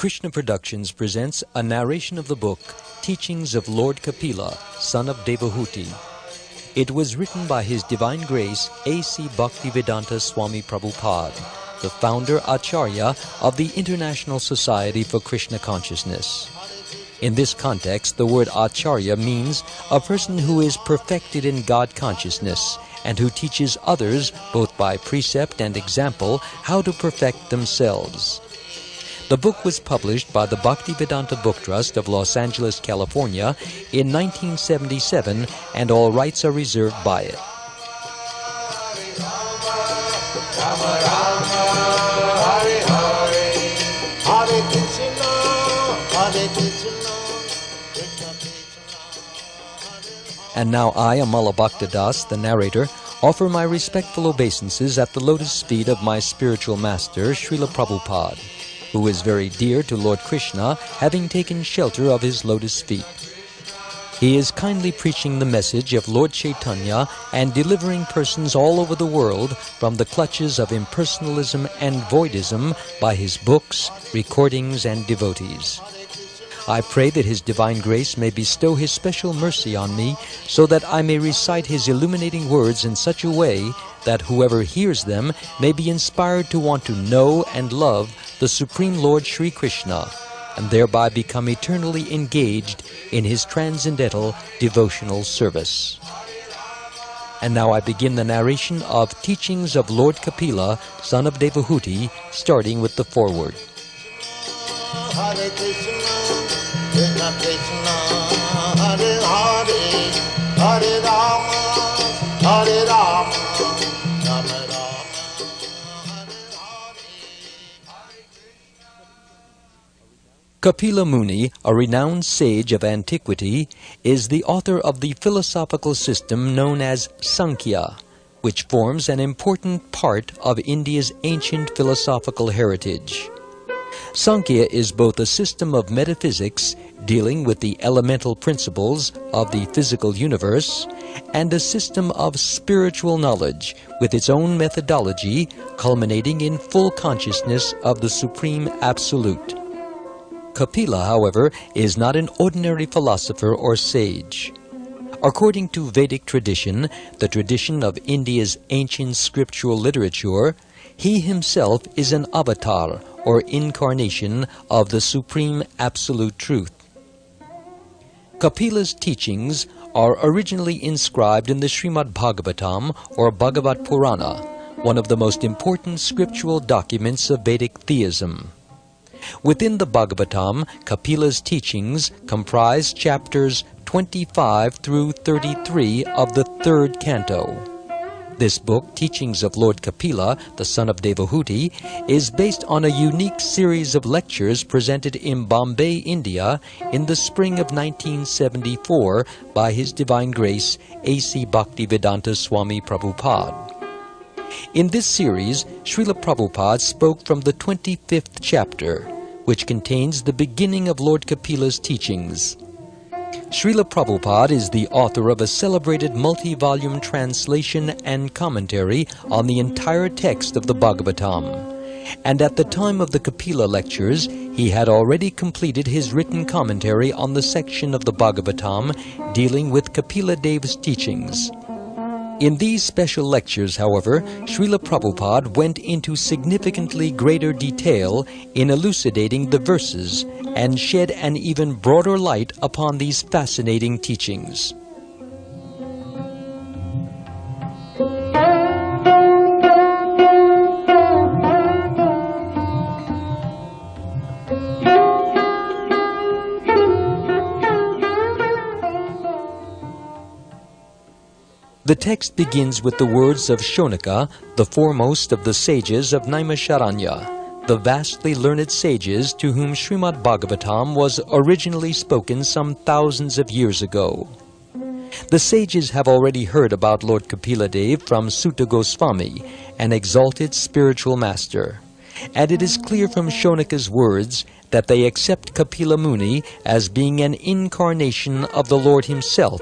Krishna Productions presents a narration of the book Teachings of Lord Kapila, son of Devahuti. It was written by His Divine Grace A.C. Bhaktivedanta Swami Prabhupada, the founder Acharya of the International Society for Krishna Consciousness. In this context, the word Acharya means a person who is perfected in God consciousness and who teaches others, both by precept and example, how to perfect themselves. The book was published by the Bhaktivedanta Book Trust of Los Angeles, California in 1977, and all rights are reserved by it. And now I, Amal Bhakta, the narrator, offer my respectful obeisances at the lotus feet of my spiritual master, Srila Prabhupada, who is very dear to Lord Krishna, having taken shelter of his lotus feet. He is kindly preaching the message of Lord Chaitanya and delivering persons all over the world from the clutches of impersonalism and voidism by his books, recordings, and devotees. I pray that His Divine Grace may bestow His special mercy on me so that I may recite His illuminating words in such a way that whoever hears them may be inspired to want to know and love the Supreme Lord Sri Krishna, and thereby become eternally engaged in His transcendental devotional service. And now I begin the narration of Teachings of Lord Kapila, son of Devahuti, starting with the foreword. Hare Krishna, Krishna Krishna, Hare Hare, Hare Rama, Hare Rama, Rama Rama, Hare Hare. Kapila Muni, a renowned sage of antiquity, is the author of the philosophical system known as Sankhya, which forms an important part of India's ancient philosophical heritage. Sankhya is both a system of metaphysics dealing with the elemental principles of the physical universe and a system of spiritual knowledge with its own methodology culminating in full consciousness of the Supreme Absolute. Kapila, however, is not an ordinary philosopher or sage. According to Vedic tradition, the tradition of India's ancient scriptural literature, he himself is an avatar or incarnation of the Supreme Absolute Truth. Kapila's teachings are originally inscribed in the Srimad Bhagavatam or Bhagavad Purana, one of the most important scriptural documents of Vedic theism. Within the Bhagavatam, Kapila's teachings comprise chapters 25 through 33 of the third canto. This book, Teachings of Lord Kapila, the son of Devahuti, is based on a unique series of lectures presented in Bombay, India, in the spring of 1974 by His Divine Grace A.C. Bhaktivedanta Swami Prabhupada. In this series, Srila Prabhupada spoke from the 25th chapter, which contains the beginning of Lord Kapila's teachings. Srila Prabhupada is the author of a celebrated multi-volume translation and commentary on the entire text of the Bhagavatam, and at the time of the Kapila lectures, he had already completed his written commentary on the section of the Bhagavatam dealing with Kapila Dev's teachings. In these special lectures, however, Srila Prabhupada went into significantly greater detail in elucidating the verses and shed an even broader light upon these fascinating teachings. The text begins with the words of Shonaka, the foremost of the sages of Naimisharanya, the vastly learned sages to whom Srimad Bhagavatam was originally spoken some thousands of years ago. The sages have already heard about Lord Kapila Dev from Sutta Goswami, an exalted spiritual master, and it is clear from Shonaka's words that they accept Kapila Muni as being an incarnation of the Lord himself,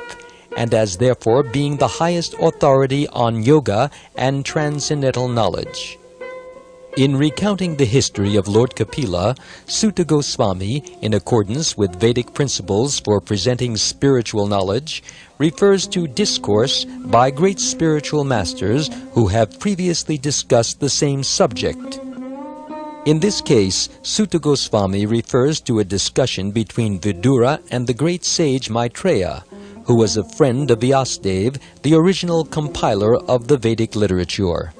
and as therefore being the highest authority on yoga and transcendental knowledge. In recounting the history of Lord Kapila, Sutta Goswami, in accordance with Vedic principles for presenting spiritual knowledge, refers to discourse by great spiritual masters who have previously discussed the same subject. In this case, Sutta Goswami refers to a discussion between Vidura and the great sage Maitreya, who was a friend of Vyasadeva, the original compiler of the Vedic literature.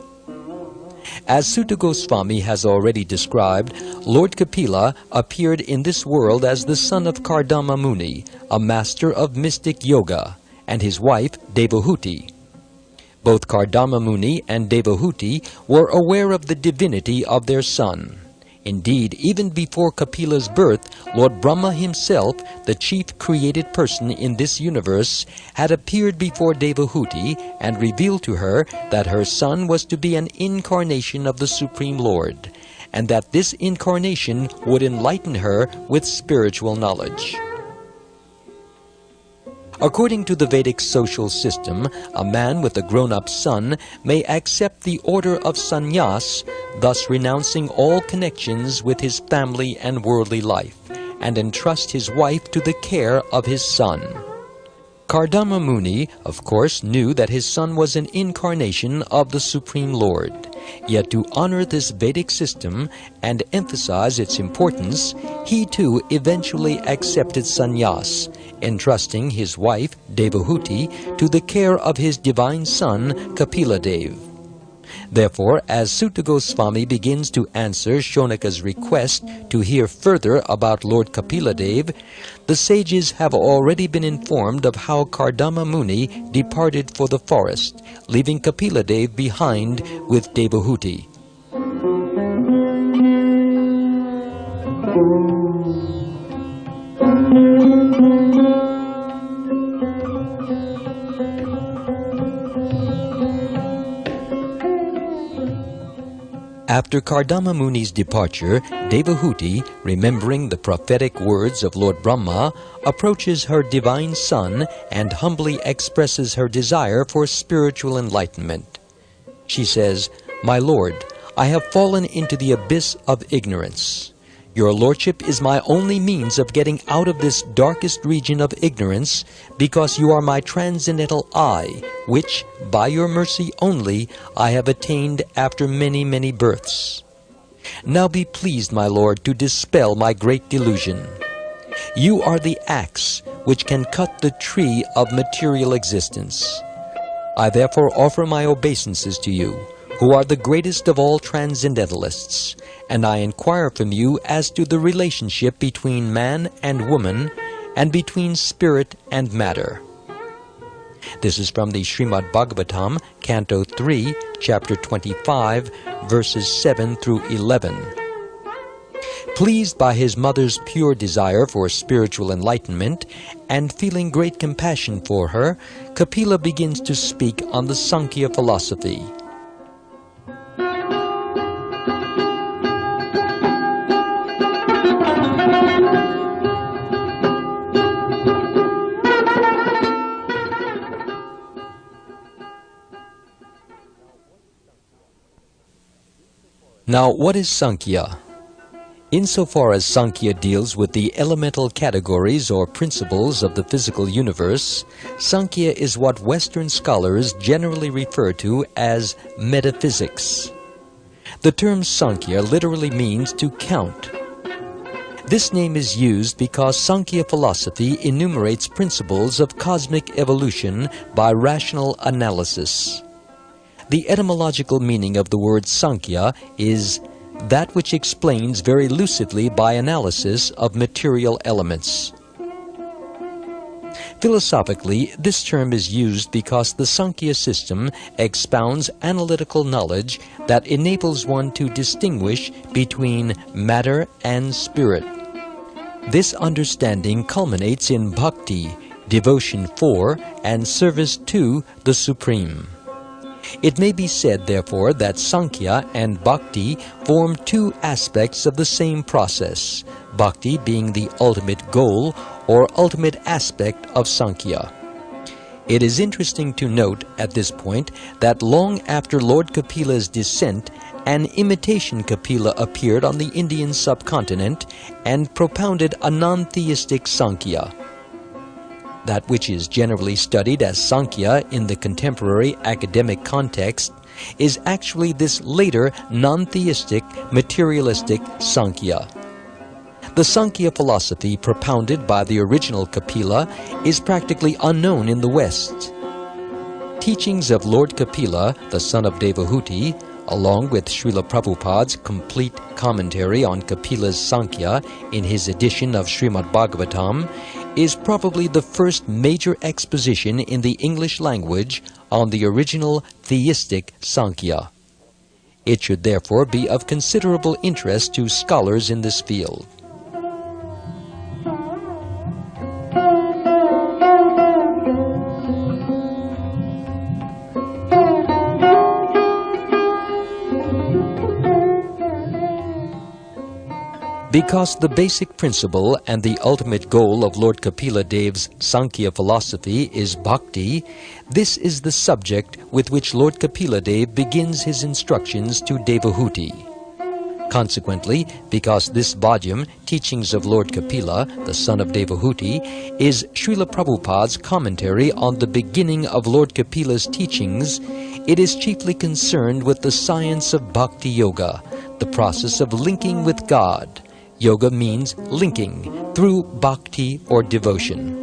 As Sutta Goswami has already described, Lord Kapila appeared in this world as the son of Kardama Muni, a master of mystic yoga, and his wife Devahuti. Both Kardama Muni and Devahuti were aware of the divinity of their son. Indeed, even before Kapila's birth, Lord Brahma himself, the chief created person in this universe, had appeared before Devahuti and revealed to her that her son was to be an incarnation of the Supreme Lord, and that this incarnation would enlighten her with spiritual knowledge. According to the Vedic social system, a man with a grown-up son may accept the order of sannyas, thus renouncing all connections with his family and worldly life, and entrust his wife to the care of his son. Kardama Muni, of course, knew that his son was an incarnation of the Supreme Lord. Yet to honor this Vedic system and emphasize its importance, he too eventually accepted sannyas, entrusting his wife, Devahuti, to the care of his divine son, Kapila Dev. Therefore, as Sutta Goswami begins to answer Shonaka's request to hear further about Lord Kapila Dev, the sages have already been informed of how Kardama Muni departed for the forest, leaving Kapila Dev behind with Devahuti. After Kardama Muni's departure, Devahuti, remembering the prophetic words of Lord Brahma, approaches her divine son and humbly expresses her desire for spiritual enlightenment. She says, "My Lord, I have fallen into the abyss of ignorance. Your lordship is my only means of getting out of this darkest region of ignorance, because you are my transcendental I, which, by your mercy only, I have attained after many, many births. Now be pleased, my Lord, to dispel my great delusion. You are the axe which can cut the tree of material existence. I therefore offer my obeisances to you, who are the greatest of all transcendentalists, and I inquire from you as to the relationship between man and woman, and between spirit and matter." This is from the Srimad Bhagavatam, Canto 3, Chapter 25, verses 7 through 11. Pleased by his mother's pure desire for spiritual enlightenment, and feeling great compassion for her, Kapila begins to speak on the Sankhya philosophy. Now, what is Sankhya? Insofar as Sankhya deals with the elemental categories or principles of the physical universe, Sankhya is what Western scholars generally refer to as metaphysics. The term Sankhya literally means to count. This name is used because Sankhya philosophy enumerates principles of cosmic evolution by rational analysis. The etymological meaning of the word Sankhya is that which explains very lucidly by analysis of material elements. Philosophically, this term is used because the Sankhya system expounds analytical knowledge that enables one to distinguish between matter and spirit. This understanding culminates in bhakti, devotion for and service to the Supreme. It may be said, therefore, that Sankhya and Bhakti form two aspects of the same process, Bhakti being the ultimate goal or ultimate aspect of Sankhya. It is interesting to note at this point that long after Lord Kapila's descent, an imitation Kapila appeared on the Indian subcontinent and propounded a non-theistic Sankhya. That which is generally studied as Sankhya in the contemporary academic context is actually this later non-theistic, materialistic Sankhya. The Sankhya philosophy propounded by the original Kapila is practically unknown in the West. Teachings of Lord Kapila, the son of Devahuti, along with Srila Prabhupada's complete commentary on Kapila's Sankhya in his edition of Srimad Bhagavatam, is probably the first major exposition in the English language on the original theistic Sankhya. It should therefore be of considerable interest to scholars in this field. Because the basic principle and the ultimate goal of Lord Kapila Dev's Sankhya philosophy is bhakti, this is the subject with which Lord Kapila Dev begins his instructions to Devahuti. Consequently, because this volume, Teachings of Lord Kapila, the son of Devahuti, is Srila Prabhupada's commentary on the beginning of Lord Kapila's teachings, it is chiefly concerned with the science of bhakti yoga, the process of linking with God. Yoga means linking through bhakti or devotion.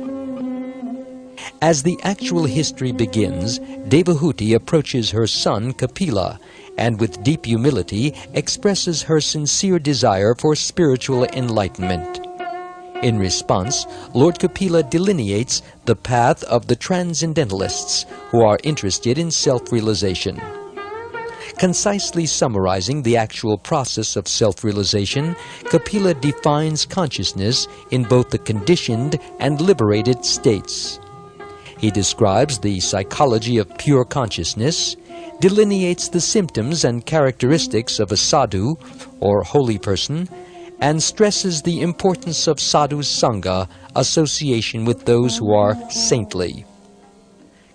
As the actual history begins, Devahuti approaches her son Kapila and with deep humility expresses her sincere desire for spiritual enlightenment. In response, Lord Kapila delineates the path of the transcendentalists who are interested in self-realization. Concisely summarizing the actual process of self-realization, Kapila defines consciousness in both the conditioned and liberated states. He describes the psychology of pure consciousness, delineates the symptoms and characteristics of a sadhu, or holy person, and stresses the importance of sadhu sangha, association with those who are saintly.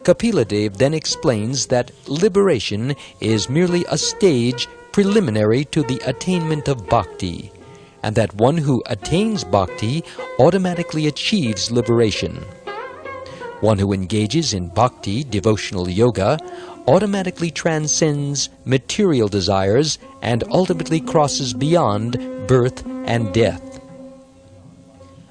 Kapila Dev then explains that liberation is merely a stage preliminary to the attainment of bhakti, and that one who attains bhakti automatically achieves liberation. One who engages in bhakti, devotional yoga, automatically transcends material desires and ultimately crosses beyond birth and death.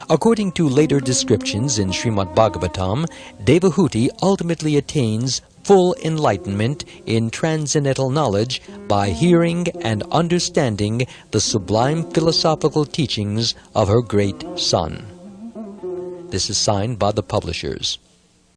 According to later descriptions in Srimad Bhagavatam, Devahuti ultimately attains full enlightenment in transcendental knowledge by hearing and understanding the sublime philosophical teachings of her great son. This is signed by the publishers.